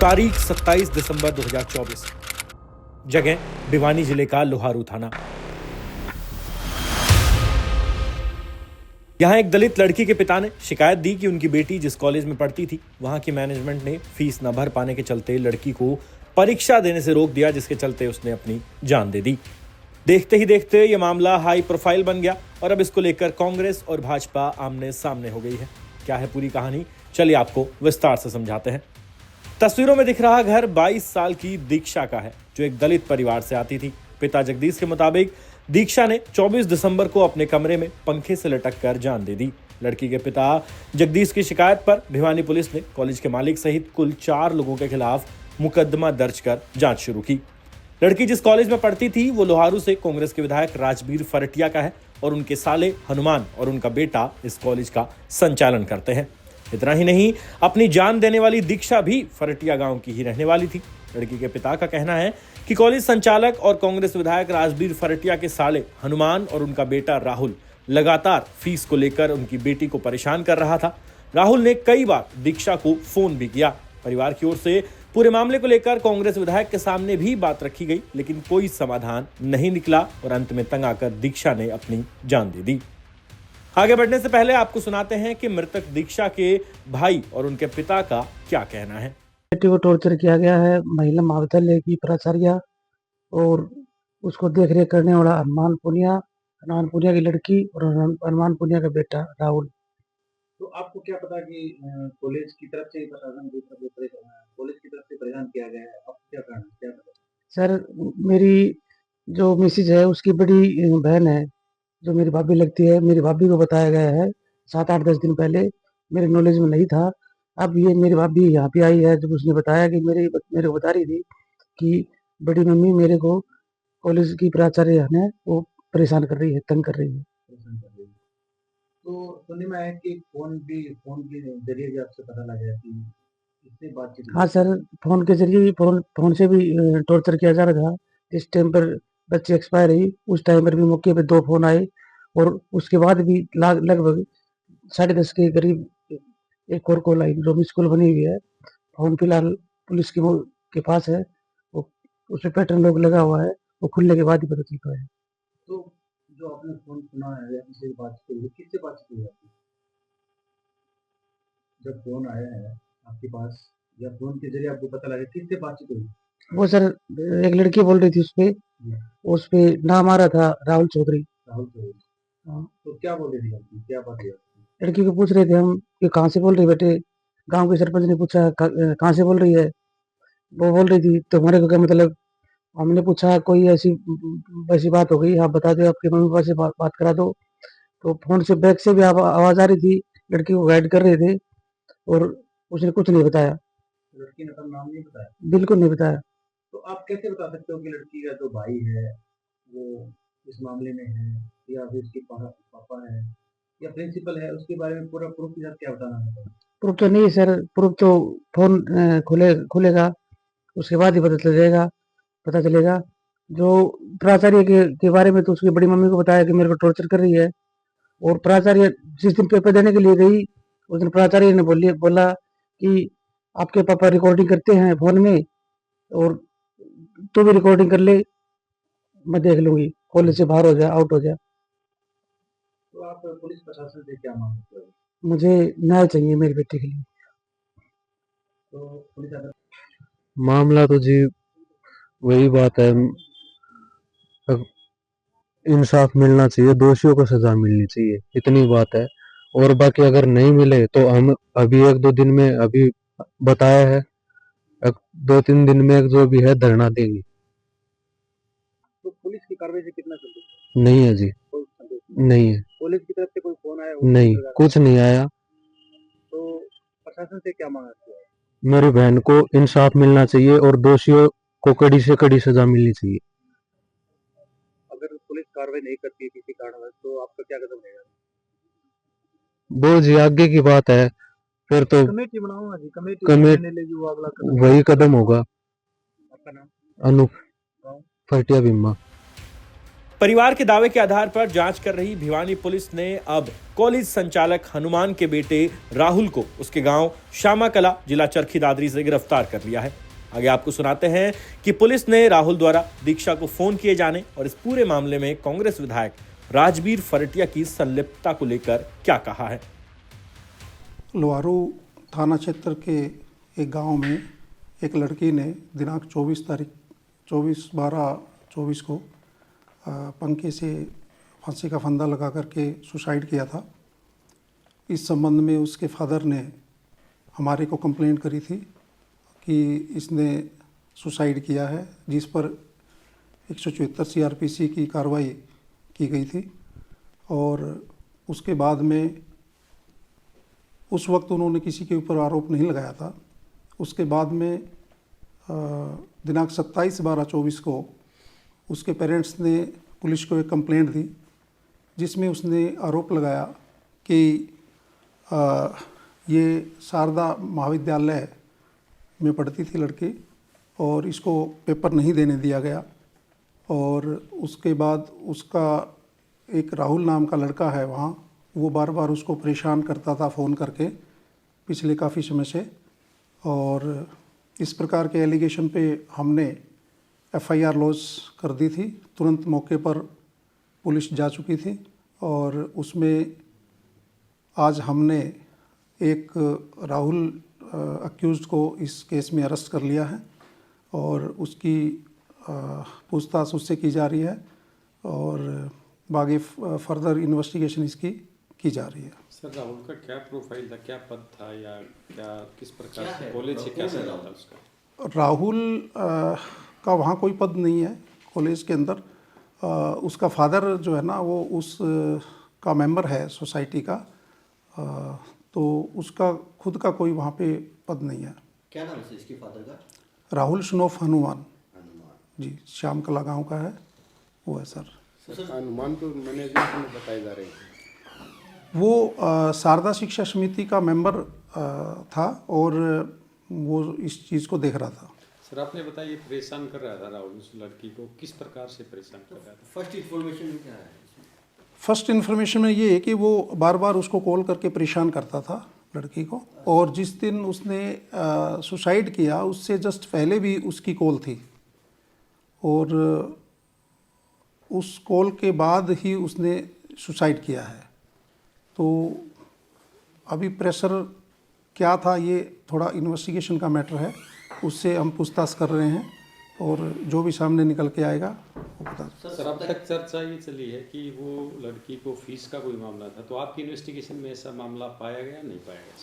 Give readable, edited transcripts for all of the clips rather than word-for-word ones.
तारीख 27 दिसंबर 2024। जगह भिवानी जिले का लोहारू थाना। यहां एक दलित लड़की के पिता ने शिकायत दी कि उनकी बेटी जिस कॉलेज में पढ़ती थी वहां की मैनेजमेंट ने फीस न भर पाने के चलते लड़की को परीक्षा देने से रोक दिया, जिसके चलते उसने अपनी जान दे दी। देखते ही देखते यह मामला हाई प्रोफाइल बन गया और अब इसको लेकर कांग्रेस और भाजपा आमने सामने हो गई है। क्या है पूरी कहानी, चलिए आपको विस्तार से समझाते हैं। तस्वीरों में दिख रहा घर 22 साल की दीक्षा का है, जो एक दलित परिवार से आती थी। पिता जगदीश के मुताबिक दीक्षा ने 24 दिसंबर को अपने कमरे में पंखे से लटक कर जान दे दी। लड़की के पिता जगदीश की शिकायत पर भिवानी पुलिस ने कॉलेज के मालिक सहित कुल 4 लोगों के खिलाफ मुकदमा दर्ज कर जांच शुरू की। लड़की जिस कॉलेज में पढ़ती थी वो लोहारू से कांग्रेस के विधायक राजबीर फरटिया का है और उनके साले हनुमान और उनका बेटा इस कॉलेज का संचालन करते हैं। इतना ही नहीं, अपनी जान देने वाली दीक्षा भी फरटिया गांव की ही रहने वाली थी। लड़की के पिता का कहना है कि कॉलेज संचालक और कांग्रेस विधायक राजबीर फरटिया के साले हनुमान और उनका बेटा राहुल लगातार फीस को लेकर उनकी बेटी को परेशान कर रहा था। राहुल ने कई बार दीक्षा को फोन भी किया। परिवार की ओर से पूरे मामले को लेकर कांग्रेस विधायक के सामने भी बात रखी गई, लेकिन कोई समाधान नहीं निकला और अंत में तंग आकर दीक्षा ने अपनी जान दे दी। आगे बढ़ने से पहले आपको सुनाते हैं कि मृतक दीक्षा के भाई और उनके पिता का क्या कहना है। बेटी को टॉर्चर किया गया है। महिला महाविद्यालय की प्राचार्य और उसको देख रेख करने वाला हनुमान पुनिया की लड़की और हनुमान पुनिया का बेटा राहुल। तो आपको क्या पता कि कॉलेज की तरफ से कॉलेज की तरफ से परेशान किया गया है? आपको क्या कारण क्या पता? सर, मेरी जो मिसिज है उसकी बड़ी बहन है, जो मेरी भाभी लगती है, मेरी भाभी को बताया गया है 7-8-10 दिन पहले। मेरे नॉलेज में नहीं था। अब ये मेरी भाभी यहाँ पे आई है, जब उसने बताया कि मेरे को बता रही थी कि बड़ी मम्मी मेरे को कॉलेज की प्राचार्य है वो परेशान कर रही है, तंग कर रही है। तो सुनने में आया कि फोन के जरिए भी आपसे पता लगा कि इससे बातचीत हाँ सर, फोन के जरिए फोन से भी टॉर्चर किया जा रहा था। जिस टाइम पर बच्ची एक्सपायर हुई उस टाइम पर भी मौके पे 2 फोन आए और उसके बाद भी लगभग 10:30 के करीब एक और कॉल आई जो मिस कॉल बनी हुई है। फोन फिलहाल पुलिस के पास है, वो उसमें पैटर्न लॉक लगा हुआ है, वो खुलने के बाद ही पता चल पाया। तो जो आपने फोन सुना है या किसी से बातचीत हुई, किससे बातचीत हुई आपकी? जब फोन आया है आपके पास या फोन के जरिए आपको पता लगा, किससे बातचीत हुई? वो सर एक लड़की बोल रही थी उस पे नाम आ रहा था राहुल चौधरी। राहुल चौधरी। हाँ। तो क्या बोल रही थी आपकी, क्या बात है? लड़की को पूछ रहे थे हम कि कहाँ से बोल रही बेटे। गांव के सरपंच ने पूछा कहाँ से बोल रही है। वो बोल रही थी तुम्हारे को क्या मतलब। हमने पूछा कोई ऐसी वैसी बात हो गई, आप बता दो, आपके मम्मी पापा से बात करा दो। तो फोन से बैक से भी आवाज आ रही थी, लड़की को गाइड कर रहे थे और उसने कुछ नहीं बताया। लड़की ने अपना नाम नहीं बताया? बिल्कुल नहीं बताया। तो आप कैसे बता सकते हो कि लड़की का जो भाई है वो इस मामले में है या फिर उसके पापा है या प्रिंसिपल है? उसके बारे में पूरा प्रूफ के साथ क्या बताना है? प्रूफ तो नहीं सर, प्रूफ तो फोन खुलेगा उसके बाद ही पता चलेगा। जो प्राचार्य के बारे में तो उसकी बड़ी मम्मी को बताया कि मेरे को टॉर्चर कर रही है। और प्राचार्य जिस दिन पेपर देने के लिए गई उस दिन प्राचार्य ने बोला कि आपके पापा रिकॉर्डिंग करते हैं फोन में और तू भी रिकॉर्डिंग कर ले, मैं देख लूंगी, कॉलेज से बाहर हो जा, आउट हो जा। तो आप पुलिस प्रशासन से क्या मांगते हो? मुझे न्याय चाहिए मेरी बेटी के लिए। तो पुलिस अगर मामला तो जी वही बात है, इंसाफ मिलना चाहिए, दोषियों को सजा मिलनी चाहिए, इतनी बात है। और बाकी अगर नहीं मिले तो हम अभी 1-2 दिन में अभी बताया है, 2-3 दिन में जो भी है धरना देंगे। तो पुलिस की कार्रवाई से कितना संतुष्ट? नहीं है जी, कोई संतुष्ट नहीं है, पुलिस की तरफ से कोई फोन आया? नहीं, कुछ नहीं आया। तो प्रशासन से क्या मांगते हो? मेरी बहन को इंसाफ मिलना चाहिए और दोषियों को कड़ी से कड़ी सजा मिलनी चाहिए। अगर पुलिस कार्रवाई नहीं करती है किसी कारणवश तो आपका क्या कदम रहेगा? वो जी आगे की बात है, फिर तो कमेटी बनाऊंगा जी, कमेटी वो अगला कदम। वही कदम होगा। आपका नाम? अनूप फटिया बिम्मा। परिवार के दावे के आधार पर जांच कर रही भिवानी पुलिस ने अब कॉलेज संचालक हनुमान के बेटे राहुल को उसके गांव श्यामाकला, जिला चरखी दादरी से गिरफ्तार कर लिया है। आगे आपको सुनाते हैं कि पुलिस ने राहुल द्वारा दीक्षा को फोन किए जाने और इस पूरे मामले में कांग्रेस विधायक राजबीर फरटिया की संलिप्तता को लेकर क्या कहा है। लोहारू थाना क्षेत्र के एक गांव में एक लड़की ने दिनांक 24/12/24 को पंखे से फांसी का फंदा लगा करके सुसाइड किया था। इस संबंध में उसके फादर ने हमारे को कंप्लेंट करी थी कि इसने सुसाइड किया है, जिस पर 174 CRPC की कार्रवाई की गई थी। और उसके बाद में उस वक्त उन्होंने किसी के ऊपर आरोप नहीं लगाया था। उसके बाद में दिनांक 27/12/24 को उसके पेरेंट्स ने पुलिस को एक कंप्लेंट दी, जिसमें उसने आरोप लगाया कि ये शारदा महाविद्यालय में पढ़ती थी लड़की और इसको पेपर नहीं देने दिया गया। और उसके बाद उसका एक राहुल नाम का लड़का है वहाँ, वो बार बार उसको परेशान करता था फ़ोन करके पिछले काफ़ी समय से। और इस प्रकार के एलिगेशन पे हमने FIR लॉज कर दी थी। तुरंत मौके पर पुलिस जा चुकी थी और उसमें आज हमने एक राहुल अक्यूज़ को इस केस में अरेस्ट कर लिया है और उसकी पूछताछ उससे की जा रही है और बाकी फर्दर इन्वेस्टिगेशन इसकी की जा रही है। सर, राहुल का क्या प्रोफाइल था, क्या पद था या क्या किस प्रकार से कॉलेज से क्या संबंध था उसका? राहुल का वहाँ कोई पद नहीं है कॉलेज के अंदर। उसका फादर जो है ना वो उस का मेंबर है सोसाइटी का, तो उसका खुद का कोई वहाँ पे पद नहीं है। क्या नाम है इसके फादर का? राहुल शनोफ हनुमान जी, श्यामकला गांव का है वो है सर। हनुमान तो मैनेजमेंट में बताए जा रहे हैं वो शारदा शिक्षा समिति का मेंबर था और वो इस चीज़ को देख रहा था। सर, आपने बताया ये परेशान कर रहा था राहुल उस लड़की को, किस प्रकार से परेशान कर रहा था? फर्स्ट इन्फॉर्मेशन में क्या है? फर्स्ट इन्फॉर्मेशन में ये है कि वो बार बार उसको कॉल करके परेशान करता था लड़की को। और जिस दिन उसने सुसाइड किया उससे जस्ट पहले भी उसकी कॉल थी और उस कॉल के बाद ही उसने सुसाइड किया है। तो अभी प्रेशर क्या था ये थोड़ा इन्वेस्टिगेशन का मैटर है, उससे हम पूछताछ कर रहे हैं और जो भी सामने निकल के आएगा वो बता। सर, अब तक चर्चा ये चली है कि वो लड़की को फीस का कोई मामला था, तो आपकी इन्वेस्टिगेशन में ऐसा मामला पाया गया नहीं पाया गया?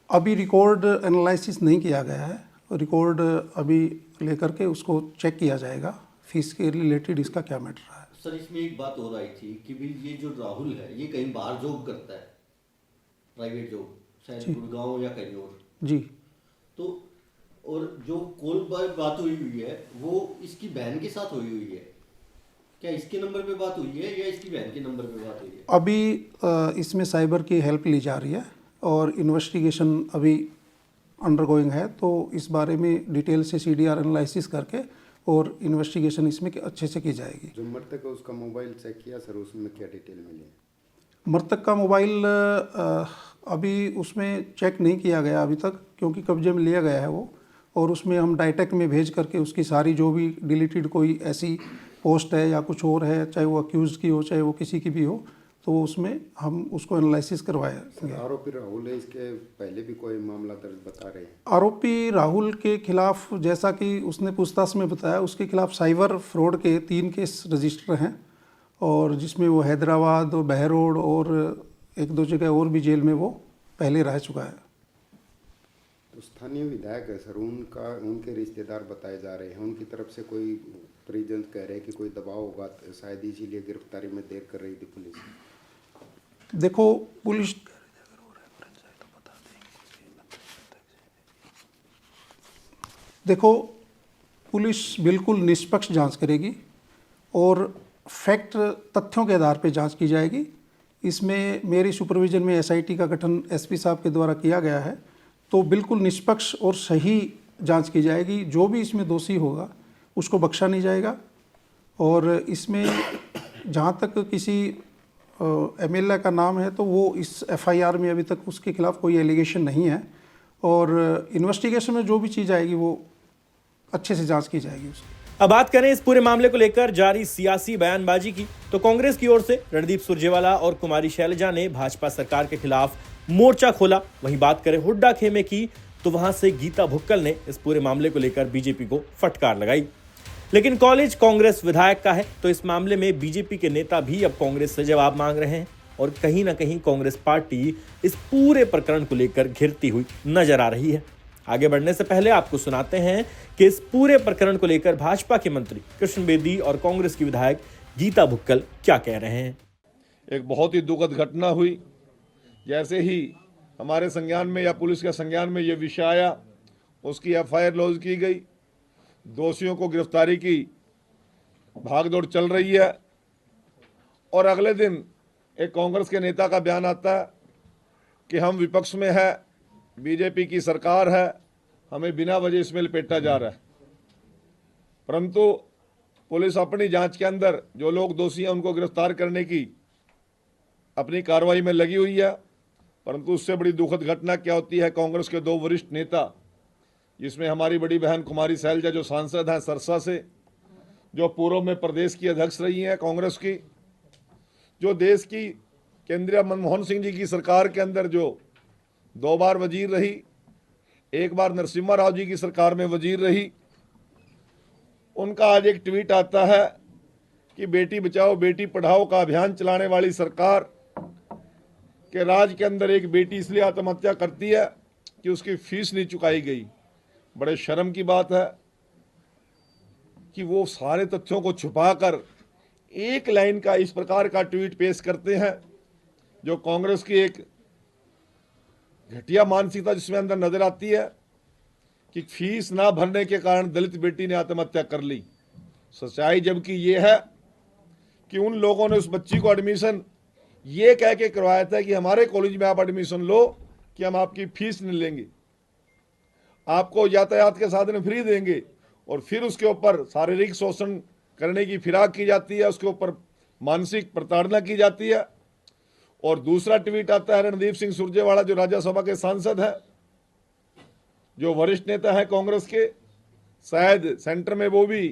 अभी रिकॉर्ड एनालिसिस नहीं किया गया है, रिकॉर्ड अभी लेकर के उसको चेक किया जाएगा फीस के रिलेटेड इसका क्या मैटर है। सर, इसमें एक बात और आई थी कि भी ये जो राहुल है ये कहीं बाहर जॉब करता है, प्राइवेट जॉब, शायद गुड़गांव या कहीं और जी। तो और जो कॉल पर बात हुई है वो इसकी बहन के साथ हुई है। क्या इसके नंबर पे बात हुई है या इसकी बहन के नंबर पे बात हुई है? अभी इसमें साइबर की हेल्प ली जा रही है और इन्वेस्टिगेशन अभी अंडरगोइंग है, तो इस बारे में डिटेल से CDR एनालिसिस करके और इन्वेस्टिगेशन इसमें अच्छे से की जाएगी। जो मृतक है उसका मोबाइल चेक किया सर, उसमें क्या डिटेल मिली? मृतक का मोबाइल अभी उसमें चेक नहीं किया गया अभी तक, क्योंकि कब्जे में लिया गया है वो, और उसमें हम डाइटेक में भेज करके उसकी सारी जो भी डिलीटेड कोई ऐसी पोस्ट है या कुछ और है, चाहे वो अक्यूज़ की हो चाहे वो किसी की भी हो, तो उसमें हम उसको एनालिसिस करवाएंगे। आरोपी राहुल है, इसके पहले भी कोई मामला दर्ज बता रहे हैं? आरोपी राहुल के खिलाफ जैसा कि उसने पूछताछ में बताया, उसके खिलाफ साइबर फ्रॉड के 3 केस रजिस्टर हैं और जिसमें वो हैदराबाद और बहरोड और 1-2 जगह और भी जेल में वो पहले रह चुका है। तो स्थानीय विधायक है सर, उनके रिश्तेदार बताए जा रहे हैं, उनकी तरफ से कोई परिजन कह रहे हैं कि कोई दबाव होगा, शायद इसीलिए गिरफ्तारी में देर कर रही थी पुलिस। देखो पुलिस बिल्कुल निष्पक्ष जांच करेगी और फैक्ट तथ्यों के आधार पर जांच की जाएगी। इसमें मेरी सुपरविजन में SIT का गठन SP साहब के द्वारा किया गया है, तो बिल्कुल निष्पक्ष और सही जांच की जाएगी। जो भी इसमें दोषी होगा उसको बख्शा नहीं जाएगा और इसमें जहाँ तक किसी एमएलए का नाम है तो वो इस एफआईआर में अभी तक उसके खिलाफ कोई एलिगेशन नहीं है, और इन्वेस्टिगेशन में जो भी चीज़ आएगी वो अच्छे से जांच की जाएगी उसकी। अब बात करें इस पूरे मामले को लेकर जारी सियासी बयानबाजी की, तो कांग्रेस की ओर से रणदीप सुरजेवाला और कुमारी शैलजा ने भाजपा सरकार के खिलाफ मोर्चा खोला। वहीं बात करें हुड्डा खेमे की, तो वहां से गीता भुक्कल ने इस पूरे मामले को लेकर बीजेपी को फटकार लगाई। लेकिन कॉलेज कांग्रेस विधायक का है, तो इस मामले में बीजेपी के नेता भी अब कांग्रेस से जवाब मांग रहे हैं और कहीं ना कहीं कांग्रेस पार्टी इस पूरे प्रकरण को लेकर घिरती हुई नजर आ रही है। आगे बढ़ने से पहले आपको सुनाते हैं कि इस पूरे प्रकरण को लेकर भाजपा के मंत्री कृष्ण बेदी और कांग्रेस की विधायक गीता भुक्कल क्या कह रहे हैं। एक बहुत ही दुखद घटना हुई। जैसे ही हमारे संज्ञान में या पुलिस के संज्ञान में ये विषय आया, उसकी एफआईआर लॉन्च की गई, दोषियों को गिरफ्तारी की भागदौड़ चल रही है, और अगले दिन एक कांग्रेस के नेता का बयान आता है कि हम विपक्ष में है, बीजेपी की सरकार है, हमें बिना वजह इसमें लपेटा जा रहा है। परंतु पुलिस अपनी जांच के अंदर जो लोग दोषी हैं उनको गिरफ्तार करने की अपनी कार्रवाई में लगी हुई है। परंतु उससे बड़ी दुखद घटना क्या होती है, कांग्रेस के दो वरिष्ठ नेता, जिसमें हमारी बड़ी बहन कुमारी शैलजा जो सांसद हैं सरसा से, जो पूर्व में प्रदेश की अध्यक्ष रही हैं कांग्रेस की, जो देश की केंद्रीय मनमोहन सिंह जी की सरकार के अंदर जो 2 बार वजीर रही, 1 बार नरसिम्हा राव जी की सरकार में वजीर रही, उनका आज एक ट्वीट आता है कि बेटी बचाओ बेटी पढ़ाओ का अभियान चलाने वाली सरकार के राज के अंदर एक बेटी इसलिए आत्महत्या करती है कि उसकी फीस नहीं चुकाई गई। बड़े शर्म की बात है कि वो सारे तथ्यों को छुपाकर एक लाइन का इस प्रकार का ट्वीट पेश करते हैं, जो कांग्रेस की एक घटिया मानसिकता जिसमें अंदर नजर आती है कि फीस ना भरने के कारण दलित बेटी ने आत्महत्या कर ली। सच्चाई जबकि ये है कि उन लोगों ने उस बच्ची को एडमिशन ये कह के करवाया था कि हमारे कॉलेज में आप एडमिशन लो कि हम आपकी फीस नहीं लेंगे, आपको यातायात के साधन फ्री देंगे, और फिर उसके ऊपर शारीरिक शोषण करने की फिराक की जाती है, उसके ऊपर मानसिक प्रताड़ना की जाती है। और दूसरा ट्वीट आता है रणदीप सिंह सुरजेवाला जो राज्यसभा के सांसद हैं, जो वरिष्ठ नेता है कांग्रेस के, शायद सेंटर में वो भी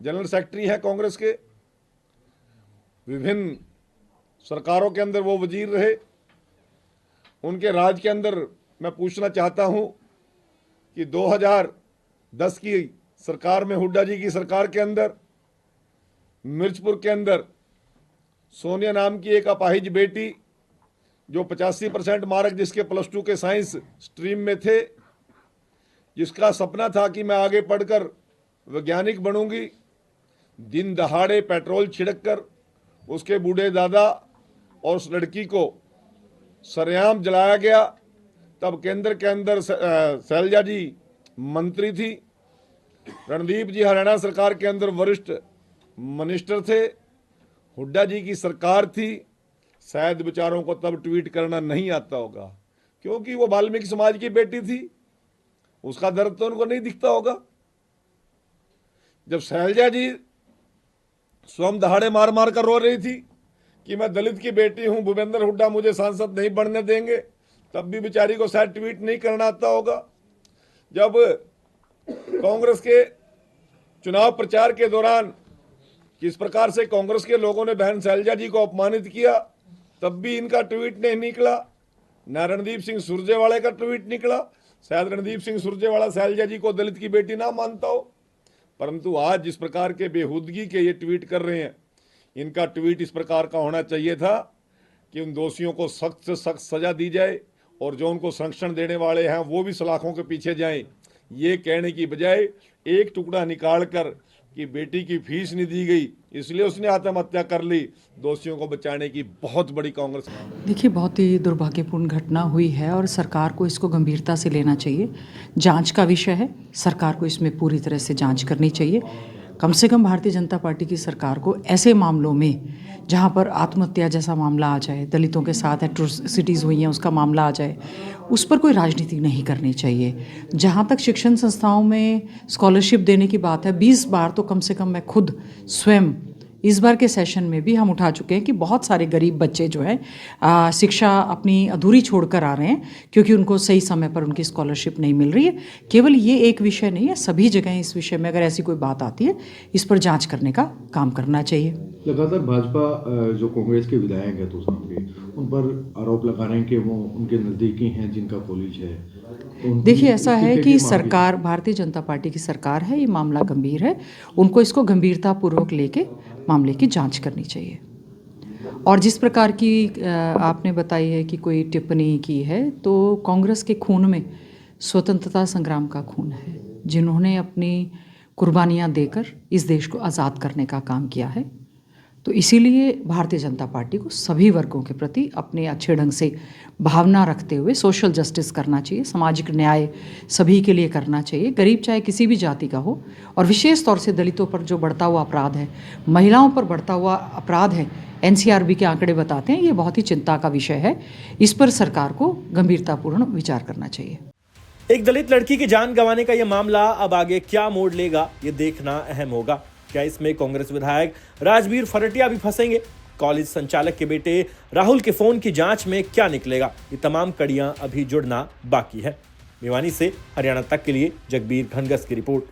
जनरल सेक्रेटरी है कांग्रेस के, विभिन्न सरकारों के अंदर वो वजीर रहे। उनके राज के अंदर मैं पूछना चाहता हूं कि 2010 की सरकार में, हुड्डा जी की सरकार के अंदर, मिर्चपुर के अंदर सोनिया नाम की एक अपाहिज बेटी जो 85% मार्क जिसके +2 के साइंस स्ट्रीम में थे, जिसका सपना था कि मैं आगे पढ़कर वैज्ञानिक बनूंगी, दिन दहाड़े पेट्रोल छिड़ककर उसके बूढ़े दादा और उस लड़की को सरेआम जलाया गया। तब केंद्र के अंदर शैलजा जी मंत्री थी, रणदीप जी हरियाणा सरकार के अंदर वरिष्ठ मिनिस्टर थे, हुड्डा जी की सरकार थी। शायद बेचारों को तब ट्वीट करना नहीं आता होगा, क्योंकि वो वाल्मीकि समाज की बेटी थी, उसका दर्द तो उनको नहीं दिखता होगा। जब शैलजा जी स्वयं दहाड़े मार मार कर रो रही थी कि मैं दलित की बेटी हूं, भूपेंद्र हुड्डा मुझे सांसद नहीं बनने देंगे, तब भी बेचारी को शायद ट्वीट नहीं करना आता होगा। जब कांग्रेस के चुनाव प्रचार के दौरान किस प्रकार से कांग्रेस के लोगों ने बहन शैलजा जी को अपमानित किया, तब भी इनका ट्वीट नहीं निकला, न रणदीप सिंह सुरजेवाला का ट्वीट निकला। शायद रणदीप सिंह सुरजेवाला शैलजा जी को दलित की बेटी ना मानता हो, परंतु आज जिस प्रकार के बेहूदगी के ये ट्वीट कर रहे हैं, इनका ट्वीट इस प्रकार का होना चाहिए था कि उन दोषियों को सख्त से सख्त सजा दी जाए, और जो उनको संरक्षण देने वाले हैं वो भी सलाखों के पीछे जाएं। ये कहने की बजाय एक टुकड़ा निकाल कर कि बेटी की फीस नहीं दी गई इसलिए उसने आत्महत्या कर ली, दोषियों को बचाने की बहुत बड़ी कांग्रेस। देखिए, बहुत ही दुर्भाग्यपूर्ण घटना हुई है और सरकार को इसको गंभीरता से लेना चाहिए। जांच का विषय है, सरकार को इसमें पूरी तरह से जांच करनी चाहिए। कम से कम भारतीय जनता पार्टी की सरकार को ऐसे मामलों में जहां पर आत्महत्या जैसा मामला आ जाए, दलितों के साथ एट्रोसिटीज़ हुई हैं उसका मामला आ जाए, उस पर कोई राजनीति नहीं करनी चाहिए। जहां तक शिक्षण संस्थाओं में स्कॉलरशिप देने की बात है, 20 बार तो कम से कम मैं खुद स्वयं इस बार के सेशन में भी हम उठा चुके हैं कि बहुत सारे गरीब बच्चे जो हैं शिक्षा अपनी अधूरी छोड़कर आ रहे हैं क्योंकि उनको सही समय पर उनकी स्कॉलरशिप नहीं मिल रही है। केवल ये एक विषय नहीं है, सभी जगह इस विषय में अगर ऐसी कोई बात आती है इस पर जांच करने का काम करना चाहिए। लगातार भाजपा जो कांग्रेस के विधायक हैं तो उन पर आरोप लगा रहे हैं कि वो उनके नज़दीकी हैं जिनका कॉलेज है। तो देखिए, ऐसा है कि सरकार, भारतीय जनता पार्टी की सरकार है, ये मामला गंभीर है, उनको इसको गंभीरतापूर्वक लेके मामले की जांच करनी चाहिए। और जिस प्रकार की आपने बताई है कि कोई टिप्पणी की है, तो कांग्रेस के खून में स्वतंत्रता संग्राम का खून है, जिन्होंने अपनी कुर्बानियाँ देकर इस देश को आज़ाद करने का काम किया है। तो इसीलिए भारतीय जनता पार्टी को सभी वर्गों के प्रति अपने अच्छे ढंग से भावना रखते हुए सोशल जस्टिस करना चाहिए, सामाजिक न्याय सभी के लिए करना चाहिए, गरीब चाहे किसी भी जाति का हो। और विशेष तौर से दलितों पर जो बढ़ता हुआ अपराध है, महिलाओं पर बढ़ता हुआ अपराध है, NCRB के आंकड़े बताते हैं, ये बहुत ही चिंता का विषय है। इस पर सरकार को गंभीरतापूर्ण विचार करना चाहिए। एक दलित लड़की की जान गंवाने का यह मामला अब आगे क्या मोड़ लेगा, ये देखना अहम होगा। क्या इसमें कांग्रेस विधायक राजवीर फरटिया भी फंसेंगे? कॉलेज संचालक के बेटे राहुल के फोन की जांच में क्या निकलेगा? ये तमाम कड़ियां अभी जुड़ना बाकी है। भिवानी से हरियाणा तक के लिए जगबीर घनगस की रिपोर्ट।